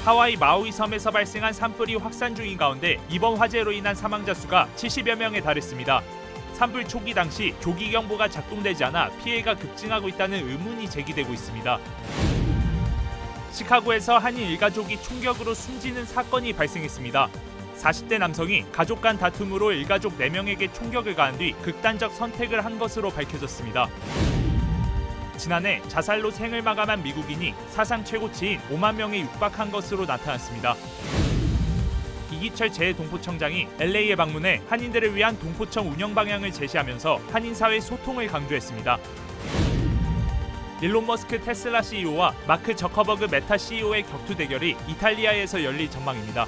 하와이 마우이 섬에서 발생한 산불이 확산 중인 가운데 이번 화재로 인한 사망자 수가 70여 명에 달했습니다. 산불 초기 당시 조기경보가 작동되지 않아 피해가 급증하고 있다는 의문이 제기되고 있습니다. 시카고에서 한인 일가족이 총격으로 숨지는 사건이 발생했습니다. 40대 남성이 가족 간 다툼으로 일가족 4명에게 총격을 가한 뒤 극단적 선택을 한 것으로 밝혀졌습니다. 지난해 자살로 생을 마감한 미국인이 사상 최고치인 5만 명에 육박한 것으로 나타났습니다. 이기철 재동포청장이 LA에 방문해 한인들을 위한 동포청 운영 방향을 제시하면서 한인사회 소통을 강조했습니다. 일론 머스크 테슬라 CEO와 마크 저커버그 메타 CEO의 격투 대결이 이탈리아에서 열릴 전망입니다.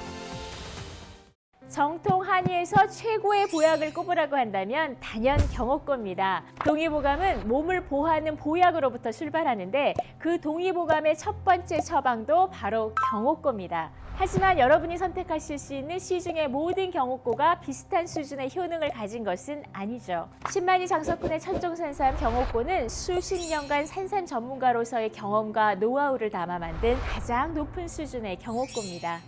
정통 한의에서 최고의 보약을 꼽으라고 한다면 단연 경옥고입니다. 동의보감은 몸을 보호하는 보약으로부터 출발하는데 그 동의보감의 첫 번째 처방도 바로 경옥고입니다. 하지만 여러분이 선택하실 수 있는 시중의 모든 경옥고가 비슷한 수준의 효능을 가진 것은 아니죠. 신만이 장석군의 천종산삼 경옥고는 수십 년간 산삼 전문가로서의 경험과 노하우를 담아 만든 가장 높은 수준의 경옥고입니다.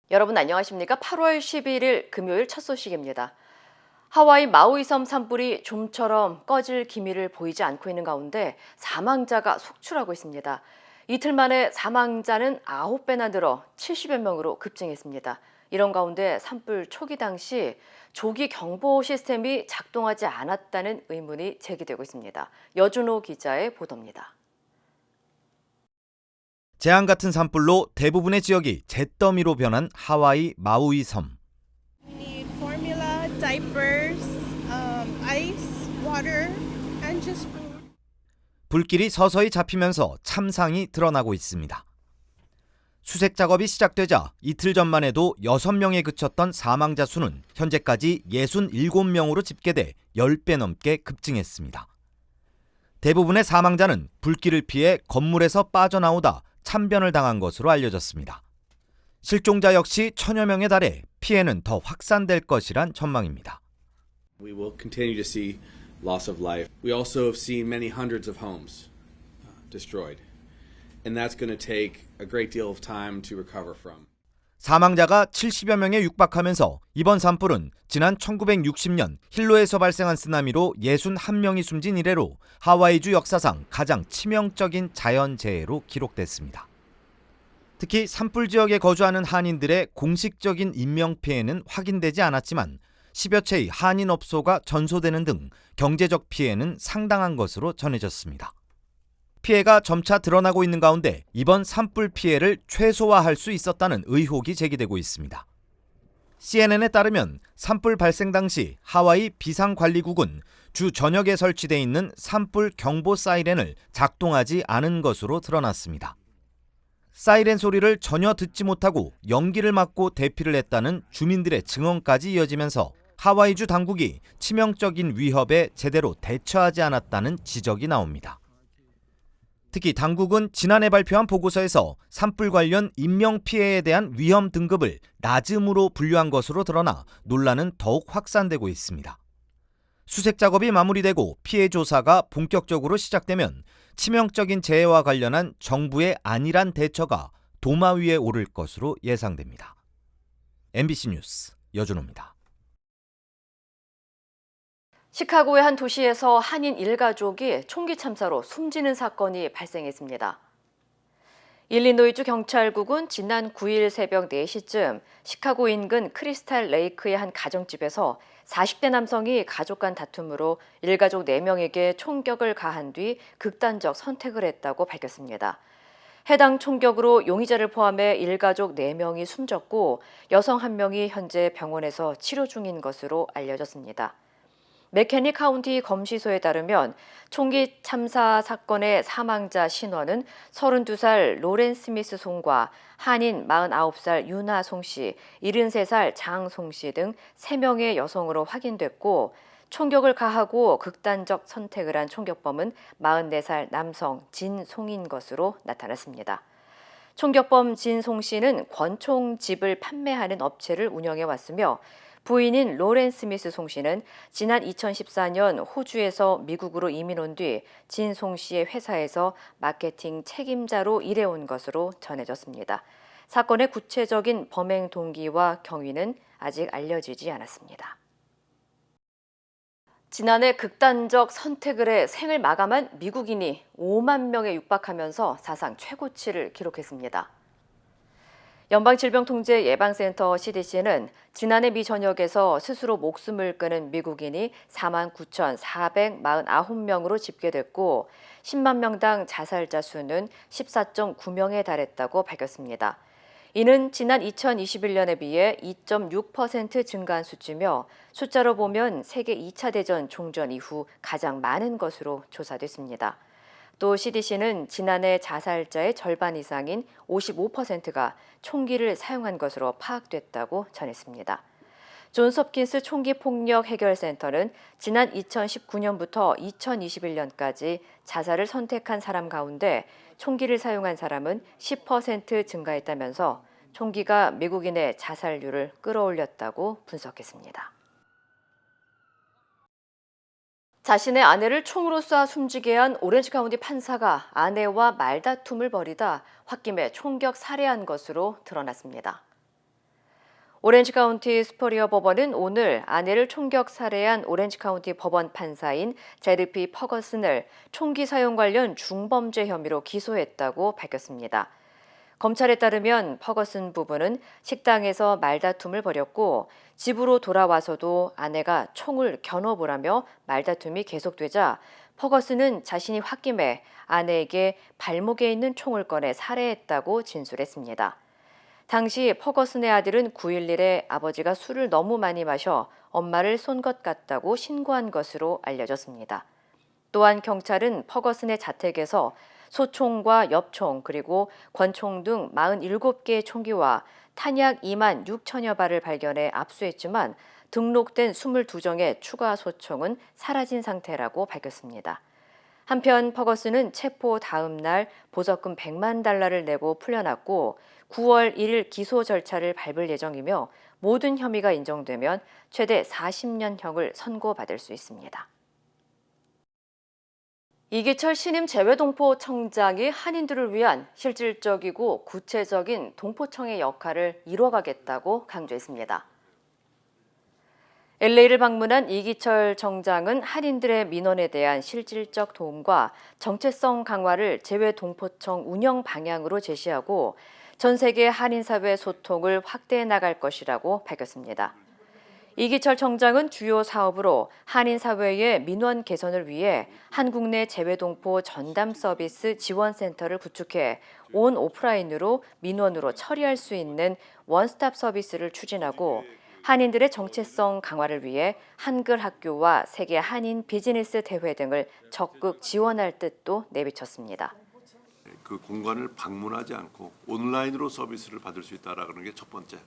여러분 안녕하십니까? 8월 11일 금요일 첫 소식입니다. 하와이 마우이섬 산불이 좀처럼 꺼질 기미를 보이지 않고 있는 가운데 사망자가 속출하고 있습니다. 이틀 만에 사망자는 9배나 늘어 70여 명으로 급증했습니다. 이런 가운데 산불 초기 당시 조기 경보 시스템이 작동하지 않았다는 의문이 제기되고 있습니다. 여준호 기자의 보도입니다. 재앙 같은 산불로 대부분의 지역이 잿더미로 변한 하와이 마우이 섬. We need formula, diapers, ice, water, and just food. 불길이 서서히 잡히면서 참상이 드러나고 있습니다. 수색 작업이 시작되자 이틀 전만 해도 6명에 그쳤던 사망자 수는 현재까지 67명으로 집계돼 10배 넘게 급증했습니다. 대부분의 사망자는 불길을 피해 건물에서 빠져나오다 참변을 당한 것으로 알려졌습니다. 실종자 역시 1000여 명에 달해 피해는 더 확산될 것이란 전망입니다. We will continue to see loss of life. We also have seen many hundreds of homes destroyed. And that's going to take a great deal of time to recover from. 사망자가 70여 명에 육박하면서 이번 산불은 지난 1960년 힐로에서 발생한 쓰나미로 61명이 숨진 이래로 하와이주 역사상 가장 치명적인 자연재해로 기록됐습니다. 특히 산불 지역에 거주하는 한인들의 공식적인 인명피해는 확인되지 않았지만 10여 채의 한인업소가 전소되는 등 경제적 피해는 상당한 것으로 전해졌습니다. 피해가 점차 드러나고 있는 가운데 이번 산불 피해를 최소화할 수 있었다는 의혹이 제기되고 있습니다. CNN에 따르면 산불 발생 당시 하와이 비상관리국은 주 전역에 설치되어 있는 산불 경보 사이렌을 작동하지 않은 것으로 드러났습니다. 사이렌 소리를 전혀 듣지 못하고 연기를 맡고 대피를 했다는 주민들의 증언까지 이어지면서 하와이주 당국이 치명적인 위협에 제대로 대처하지 않았다는 지적이 나옵니다. 특히 당국은 지난해 발표한 보고서에서 산불 관련 인명피해에 대한 위험 등급을 낮음으로 분류한 것으로 드러나 논란은 더욱 확산되고 있습니다. 수색 작업이 마무리되고 피해 조사가 본격적으로 시작되면 치명적인 재해와 관련한 정부의 안일한 대처가 도마 위에 오를 것으로 예상됩니다. MBC 뉴스 여준호입니다. 시카고의 한 도시에서 한인 일가족이 총기 참사로 숨지는 사건이 발생했습니다. 일리노이주 경찰국은 지난 9일 새벽 4시쯤 시카고 인근 크리스탈 레이크의 한 가정집에서 40대 남성이 가족 간 다툼으로 일가족 4명에게 총격을 가한 뒤 극단적 선택을 했다고 밝혔습니다. 해당 총격으로 용의자를 포함해 일가족 4명이 숨졌고 여성 1명이 현재 병원에서 치료 중인 것으로 알려졌습니다. 맥케니 카운티 검시소에 따르면 총기 참사 사건의 사망자 신원은 32살 로렌 스미스 송과 한인 49살 유나 송씨, 73살 장 송씨 등 3명의 여성으로 확인됐고 총격을 가하고 극단적 선택을 한 총격범은 44살 남성 진송인 것으로 나타났습니다. 총격범 진송 씨는 권총집을 판매하는 업체를 운영해 왔으며 부인인 로렌 스미스 송 씨는 지난 2014년 호주에서 미국으로 이민 온 뒤 진 송 씨의 회사에서 마케팅 책임자로 일해온 것으로 전해졌습니다. 사건의 구체적인 범행 동기와 경위는 아직 알려지지 않았습니다. 지난해 극단적 선택을 해 생을 마감한 미국인이 5만 명에 육박하면서 사상 최고치를 기록했습니다. 연방질병통제예방센터 CDC는 지난해 미 전역에서 스스로 목숨을 끊은 미국인이 49,449명으로 집계됐고 10만 명당 자살자 수는 14.9명에 달했다고 밝혔습니다. 이는 지난 2021년에 비해 2.6% 증가한 수치며 숫자로 보면 세계 2차 대전 종전 이후 가장 많은 것으로 조사됐습니다. 또 CDC는 지난해 자살자의 절반 이상인 55%가 총기를 사용한 것으로 파악됐다고 전했습니다. 존스 홉킨스 총기폭력해결센터는 지난 2019년부터 2021년까지 자살을 선택한 사람 가운데 총기를 사용한 사람은 10% 증가했다면서 총기가 미국인의 자살률을 끌어올렸다고 분석했습니다. 자신의 아내를 총으로 쏴 숨지게 한 오렌지 카운티 판사가 아내와 말다툼을 벌이다 홧김에 총격 살해한 것으로 드러났습니다. 오렌지 카운티 스퍼리어 법원은 오늘 아내를 총격 살해한 오렌지 카운티 법원 판사인 제르피 퍼거슨을 총기 사용 관련 중범죄 혐의로 기소했다고 밝혔습니다. 검찰에 따르면 퍼거슨 부부는 식당에서 말다툼을 벌였고 집으로 돌아와서도 아내가 총을 겨눠보라며 말다툼이 계속되자 퍼거슨은 자신이 홧김에 아내에게 발목에 있는 총을 꺼내 살해했다고 진술했습니다. 당시 퍼거슨의 아들은 9.11에 아버지가 술을 너무 많이 마셔 엄마를 쏜 것 같다고 신고한 것으로 알려졌습니다. 또한 경찰은 퍼거슨의 자택에서 소총과 엽총 그리고 권총 등 47개의 총기와 탄약 2만 6천여 발을 발견해 압수했지만 등록된 22정의 추가 소총은 사라진 상태라고 밝혔습니다. 한편 퍼거슨은 체포 다음 날 보석금 100만 달러를 내고 풀려났고 9월 1일 기소 절차를 밟을 예정이며 모든 혐의가 인정되면 최대 40년형을 선고받을 수 있습니다. 이기철 신임 재외동포청장이 한인들을 위한 실질적이고 구체적인 동포청의 역할을 이뤄가겠다고 강조했습니다. LA를 방문한 이기철 청장은 한인들의 민원에 대한 실질적 도움과 정체성 강화를 재외동포청 운영 방향으로 제시하고 전 세계 한인사회 소통을 확대해 나갈 것이라고 밝혔습니다. 이기철 청장은 주요 사업으로 한인사회의 민원 개선을 위해 한국 내 재외동포 전담 서비스 지원센터를 구축해 온 오프라인으로 민원으로 처리할 수 있는 원스톱 서비스를 추진하고 한인들의 정체성 강화를 위해 한글 학교와 세계 한인 비즈니스 대회 등을 적극 지원할 뜻도 내비쳤습니다. 그 공간을 방문하지 않고 온라인으로 서비스를 받을 수 있다라는 게 첫 번째.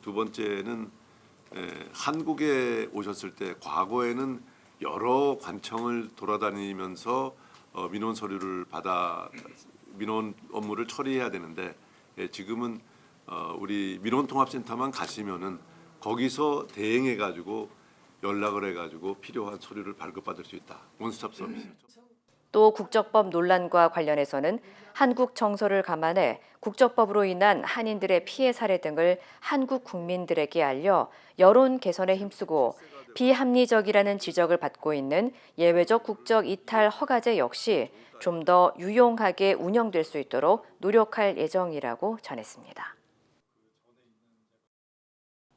두 번째는 한국에 오셨을 때 과거에는 여러 관청을 돌아다니면서 민원 서류를 받아 민원 업무를 처리해야 되는데 지금은 우리 민원통합센터만 가시면은 거기서 대행해가지고 연락을 해가지고 필요한 서류를 발급받을 수 있다. 원스톱 서비스. 또 국적법 논란과 관련해서는 한국 정서를 감안해 국적법으로 인한 한인들의 피해 사례 등을 한국 국민들에게 알려 여론 개선에 힘쓰고 비합리적이라는 지적을 받고 있는 예외적 국적 이탈 허가제 역시 좀 더 유용하게 운영될 수 있도록 노력할 예정이라고 전했습니다.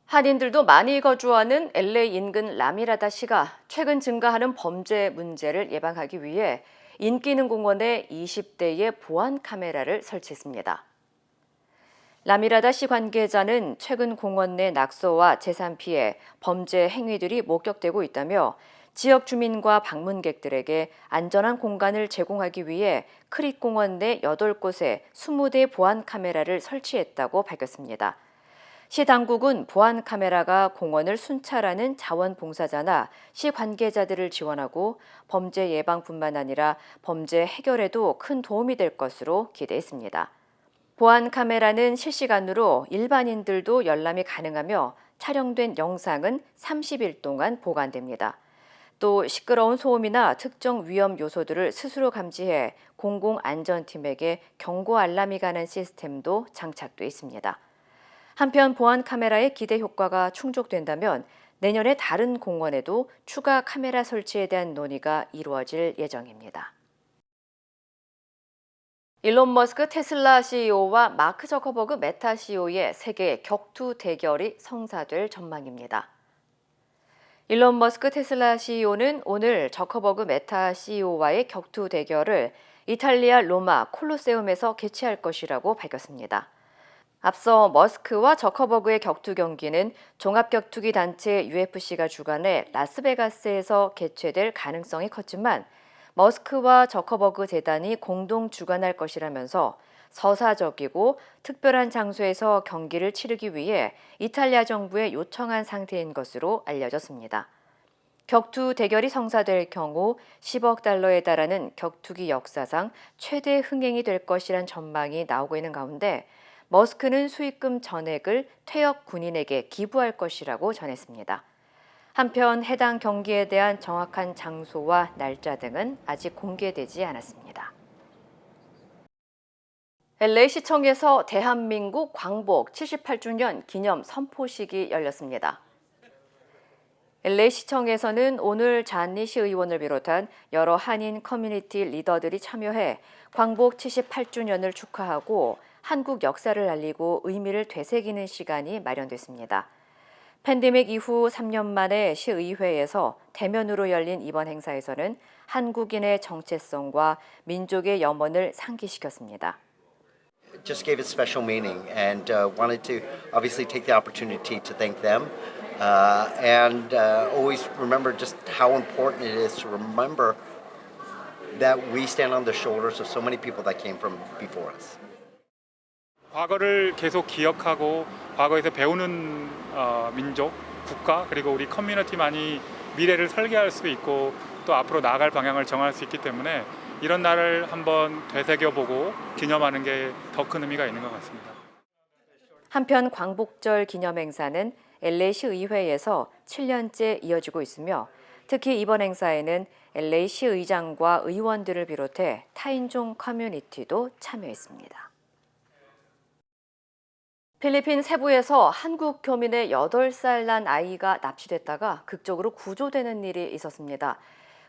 한인들도 많이 거주하는 LA 인근 라미라다시가 최근 증가하는 범죄 문제를 예방하기 위해 인기 있는 공원에 20대의 보안 카메라를 설치했습니다. 라미라다시 관계자는 최근 공원 내 낙서와 재산 피해, 범죄 행위들이 목격되고 있다며 지역 주민과 방문객들에게 안전한 공간을 제공하기 위해 크릭 공원 내 8곳에 20대 보안 카메라를 설치했다고 밝혔습니다. 시 당국은 보안 카메라가 공원을 순찰하는 자원봉사자나 시 관계자들을 지원하고 범죄 예방뿐만 아니라 범죄 해결에도 큰 도움이 될 것으로 기대했습니다. 보안 카메라는 실시간으로 일반인들도 열람이 가능하며 촬영된 영상은 30일 동안 보관됩니다. 또 시끄러운 소음이나 특정 위험 요소들을 스스로 감지해 공공안전팀에게 경고 알람이 가는 시스템도 장착돼 있습니다. 한편 보안 카메라의 기대 효과가 충족된다면 내년에 다른 공원에도 추가 카메라 설치에 대한 논의가 이루어질 예정입니다. 일론 머스크 테슬라 CEO와 마크 저커버그 메타 CEO의 세계 격투 대결이 성사될 전망입니다. 일론 머스크 테슬라 CEO는 오늘 저커버그 메타 CEO와의 격투 대결을 이탈리아 로마 콜로세움에서 개최할 것이라고 밝혔습니다. 앞서 머스크와 저커버그의 격투 경기는 종합격투기 단체 UFC가 주관해 라스베가스에서 개최될 가능성이 컸지만 머스크와 저커버그 재단이 공동 주관할 것이라면서 서사적이고 특별한 장소에서 경기를 치르기 위해 이탈리아 정부에 요청한 상태인 것으로 알려졌습니다. 격투 대결이 성사될 경우 10억 달러에 달하는 격투기 역사상 최대 흥행이 될 것이란 전망이 나오고 있는 가운데 머스크는 수익금 전액을 퇴역 군인에게 기부할 것이라고 전했습니다. 한편 해당 경기에 대한 정확한 장소와 날짜 등은 아직 공개되지 않았습니다. LA시청에서 대한민국 광복 78주년 기념 선포식이 열렸습니다. LA시청에서는 오늘 잔니시 의원을 비롯한 여러 한인 커뮤니티 리더들이 참여해 광복 78주년을 축하하고 한국 역사를 알리고 의미를 되새기는 시간이 마련됐습니다. 팬데믹 이후 3년 만에 시의회에서 대면으로 열린 이번 행사에서는 한국인의 정체성과 민족의 염원을 상기시켰습니다. It just gave it special meaning, and wanted to obviously take the opportunity to thank them, and always remember just how important it is to remember that we stand on the shoulders of so many people that came from before us. 과거를 계속 기억하고 과거에서 배우는 민족, 국가 그리고 우리 커뮤니티만이 미래를 설계할 수 있고 또 앞으로 나아갈 방향을 정할 수 있기 때문에 이런 날을 한번 되새겨보고 기념하는 게 더 큰 의미가 있는 것 같습니다. 한편 광복절 기념 행사는 LA시 의회에서 7년째 이어지고 있으며 특히 이번 행사에는 LA시 의장과 의원들을 비롯해 타인종 커뮤니티도 참여했습니다. 필리핀 세부에서 한국 교민의 8살 난 아이가 납치됐다가 극적으로 구조되는 일이 있었습니다.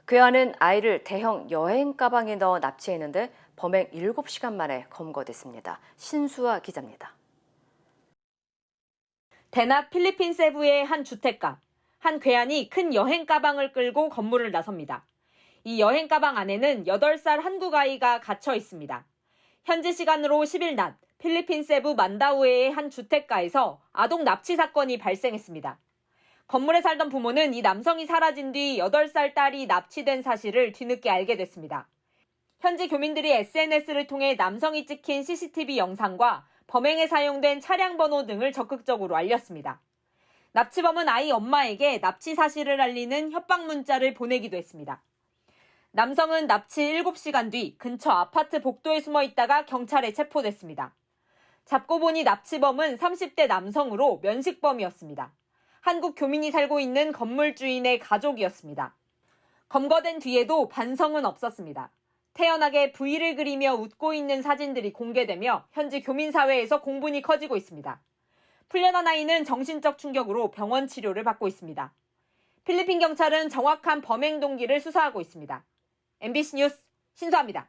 괴한은 아이를 대형 여행 가방에 넣어 납치했는데 범행 7시간 만에 검거됐습니다. 신수아 기자입니다. 대낮 필리핀 세부의 한 주택가. 한 괴한이 큰 여행 가방을 끌고 건물을 나섭니다. 이 여행 가방 안에는 8살 한국 아이가 갇혀 있습니다. 현지 시간으로 10일 낮 필리핀 세부 만다우에의 한 주택가에서 아동 납치 사건이 발생했습니다. 건물에 살던 부모는 이 남성이 사라진 뒤 8살 딸이 납치된 사실을 뒤늦게 알게 됐습니다. 현지 교민들이 SNS를 통해 남성이 찍힌 CCTV 영상과 범행에 사용된 차량 번호 등을 적극적으로 알렸습니다. 납치범은 아이 엄마에게 납치 사실을 알리는 협박 문자를 보내기도 했습니다. 남성은 납치 7시간 뒤 근처 아파트 복도에 숨어 있다가 경찰에 체포됐습니다. 잡고 보니 납치범은 30대 남성으로 면식범이었습니다. 한국 교민이 살고 있는 건물 주인의 가족이었습니다. 검거된 뒤에도 반성은 없었습니다. 태연하게 V를 그리며 웃고 있는 사진들이 공개되며 현지 교민사회에서 공분이 커지고 있습니다. 풀려난 아이는 정신적 충격으로 병원 치료를 받고 있습니다. 필리핀 경찰은 정확한 범행 동기를 수사하고 있습니다. MBC 뉴스 신수아입니다.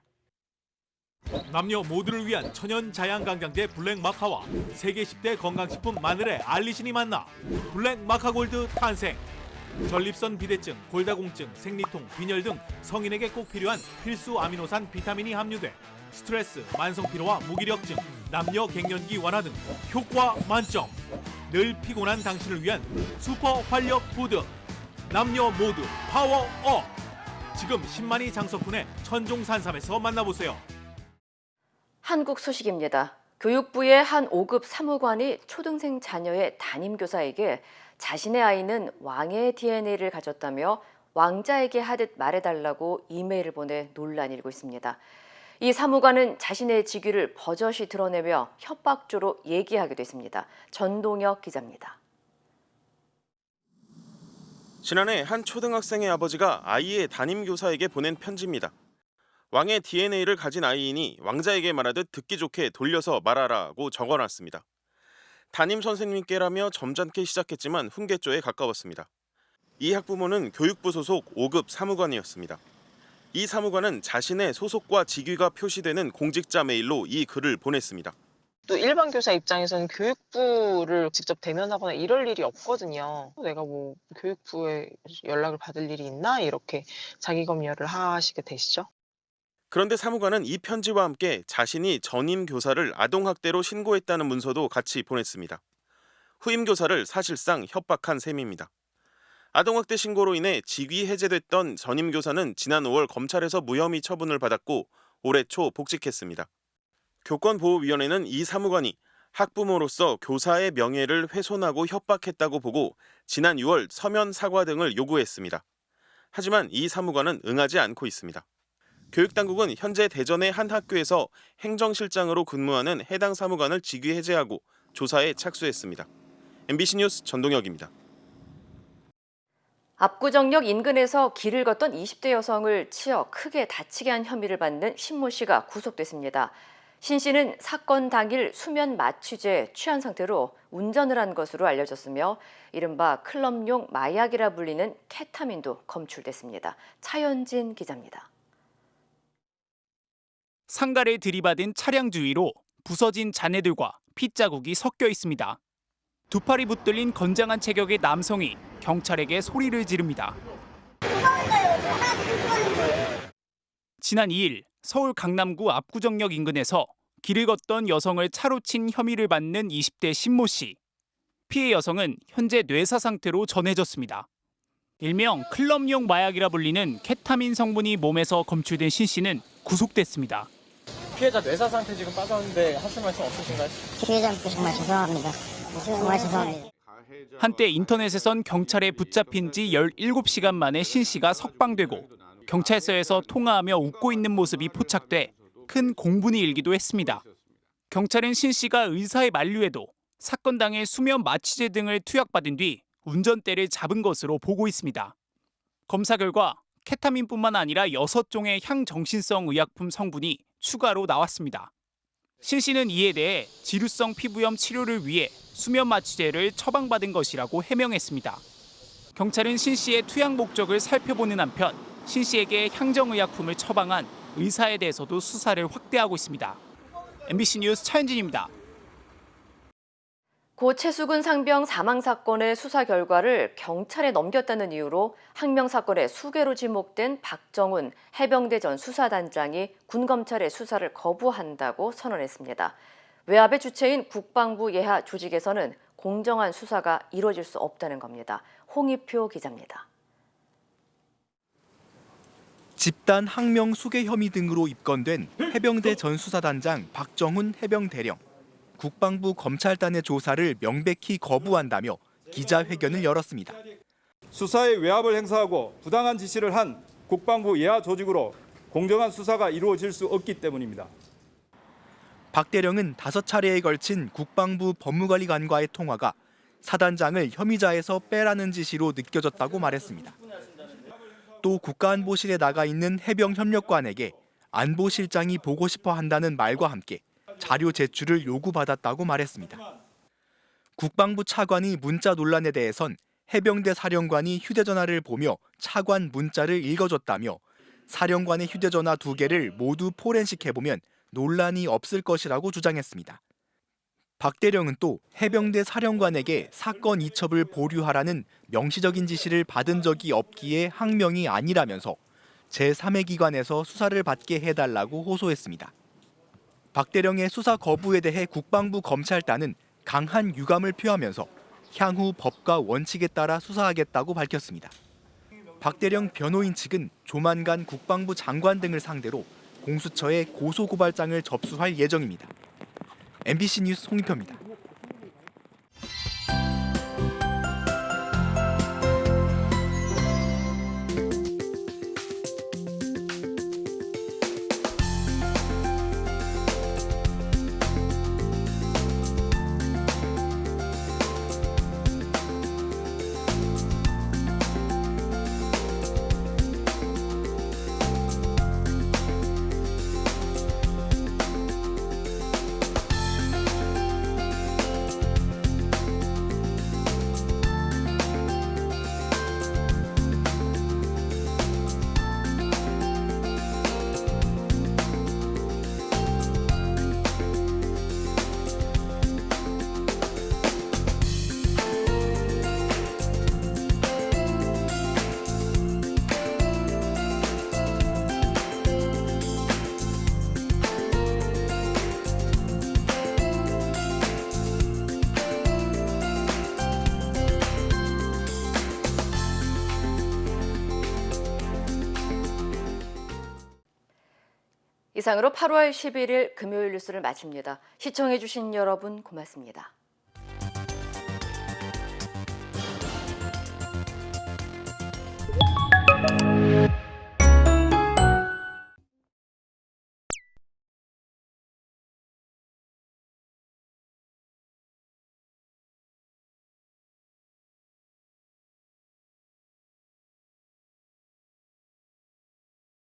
남녀 모두를 위한 천연 자양강장제 블랙마카와 세계 10대 건강식품 마늘의 알리신이 만나 블랙마카골드 탄생. 전립선 비대증, 골다공증, 생리통, 빈혈 등 성인에게 꼭 필요한 필수 아미노산 비타민이 함유돼 스트레스, 만성피로와 무기력증, 남녀 갱년기 완화 등 효과 만점. 늘 피곤한 당신을 위한 슈퍼 활력 푸드. 남녀 모두 파워업. 지금 10만이 장석훈의 천종산삼에서 만나보세요. 한국 소식입니다. 교육부의 한 5급 사무관이 초등생 자녀의 담임교사에게 자신의 아이는 왕의 DNA를 가졌다며 왕자에게 하듯 말해달라고 이메일을 보내 논란이 일고 있습니다. 이 사무관은 자신의 직위를 버젓이 드러내며 협박조로 얘기하기도 했습니다. 전동혁 기자입니다. 지난해 한 초등학생의 아버지가 아이의 담임교사에게 보낸 편지입니다. 왕의 DNA를 가진 아이이니 왕자에게 말하듯 듣기 좋게 돌려서 말하라고 적어놨습니다. 담임 선생님께라며 점잖게 시작했지만 훈계조에 가까웠습니다. 이 학부모는 교육부 소속 5급 사무관이었습니다. 이 사무관은 자신의 소속과 직위가 표시되는 공직자 메일로 이 글을 보냈습니다. 또 일반 교사 입장에서는 교육부를 직접 대면하거나 이럴 일이 없거든요. 내가 뭐 교육부에 연락을 받을 일이 있나 이렇게 자기 검열을 하시게 되시죠. 그런데 사무관은 이 편지와 함께 자신이 전임 교사를 아동학대로 신고했다는 문서도 같이 보냈습니다. 후임 교사를 사실상 협박한 셈입니다. 아동학대 신고로 인해 직위 해제됐던 전임 교사는 지난 5월 검찰에서 무혐의 처분을 받았고 올해 초 복직했습니다. 교권보호위원회는 이 사무관이 학부모로서 교사의 명예를 훼손하고 협박했다고 보고 지난 6월 서면 사과 등을 요구했습니다. 하지만 이 사무관은 응하지 않고 있습니다. 교육당국은 현재 대전의 한 학교에서 행정실장으로 근무하는 해당 사무관을 직위 해제하고 조사에 착수했습니다. MBC 뉴스 전동혁입니다. 압구정역 인근에서 길을 걷던 20대 여성을 치어 크게 다치게 한 혐의를 받는 신모 씨가 구속됐습니다. 신 씨는 사건 당일 수면 마취제에 취한 상태로 운전을 한 것으로 알려졌으며 이른바 클럽용 마약이라 불리는 케타민도 검출됐습니다. 차연진 기자입니다. 상가를 들이받은 차량 주위로 부서진 잔해들과 핏자국이 섞여 있습니다. 두 팔이 붙들린 건장한 체격의 남성이 경찰에게 소리를 지릅니다. 지난 2일 서울 강남구 압구정역 인근에서 길을 걷던 여성을 차로 친 혐의를 받는 20대 신모 씨. 피해 여성은 현재 뇌사 상태로 전해졌습니다. 일명 클럽용 마약이라 불리는 케타민 성분이 몸에서 검출된 신 씨는 구속됐습니다. 피해자 뇌사 상태 지금 빠졌는데 하실 말씀 없으신가요? 피해자분께 정말 죄송합니다. 정말 죄송합니다. 한때 인터넷에선 경찰에 붙잡힌 지 17시간 만에 신 씨가 석방되고 경찰서에서 통화하며 웃고 있는 모습이 포착돼 큰 공분이 일기도 했습니다. 경찰은 신 씨가 의사의 만류에도 사건 당일 수면 마취제 등을 투약받은 뒤 운전대를 잡은 것으로 보고 있습니다. 검사 결과 케타민뿐만 아니라 6종의 향정신성 의약품 성분이 추가로 나왔습니다. 신 씨는 이에 대해 지루성 피부염 치료를 위해 수면 마취제를 처방받은 것이라고 해명했습니다. 경찰은 신 씨의 투약 목적을 살펴보는 한편 신 씨에게 향정의약품을 처방한 의사에 대해서도 수사를 확대하고 있습니다. MBC 뉴스 차현진입니다. 고 최수근 상병 사망 사건의 수사 결과를 경찰에 넘겼다는 이유로 항명 사건의 수괴로 지목된 박정훈 해병대 전 수사단장이 군검찰의 수사를 거부한다고 선언했습니다. 외압의 주체인 국방부 예하 조직에서는 공정한 수사가 이루어질 수 없다는 겁니다. 홍익표 기자입니다. 집단 항명 수괴 혐의 등으로 입건된 해병대 전 수사단장 박정훈 해병대령. 국방부 검찰단의 조사를 명백히 거부한다며 기자회견을 열었습니다. 수사에 외압을 행사하고 부당한 지시를 한 국방부 예하 조직으로 공정한 수사가 이루어질 수 없기 때문입니다. 박 대령은 5차례에 걸친 국방부 법무관리관과의 통화가 사단장을 혐의자에서 빼라는 지시로 느껴졌다고 말했습니다. 또 국가안보실에 나가 있는 해병협력관에게 안보실장이 보고 싶어 한다는 말과 함께 자료 제출을 요구받았다고 말했습니다. 국방부 차관이 문자 논란에 대해선 해병대 사령관이 휴대전화를 보며 차관 문자를 읽어줬다며 사령관의 휴대전화 2개를 모두 포렌식해보면 논란이 없을 것이라고 주장했습니다. 박 대령은 또 해병대 사령관에게 사건 이첩을 보류하라는 명시적인 지시를 받은 적이 없기에 항명이 아니라면서 제3의 기관에서 수사를 받게 해달라고 호소했습니다. 박 대령의 수사 거부에 대해 국방부 검찰단은 강한 유감을 표하면서 향후 법과 원칙에 따라 수사하겠다고 밝혔습니다. 박 대령 변호인 측은 조만간 국방부 장관 등을 상대로 공수처에 고소고발장을 접수할 예정입니다. MBC 뉴스 홍익표입니다. 이상으로 8월 11일 금요일 뉴스를 마칩니다. 시청해주신 여러분 고맙습니다.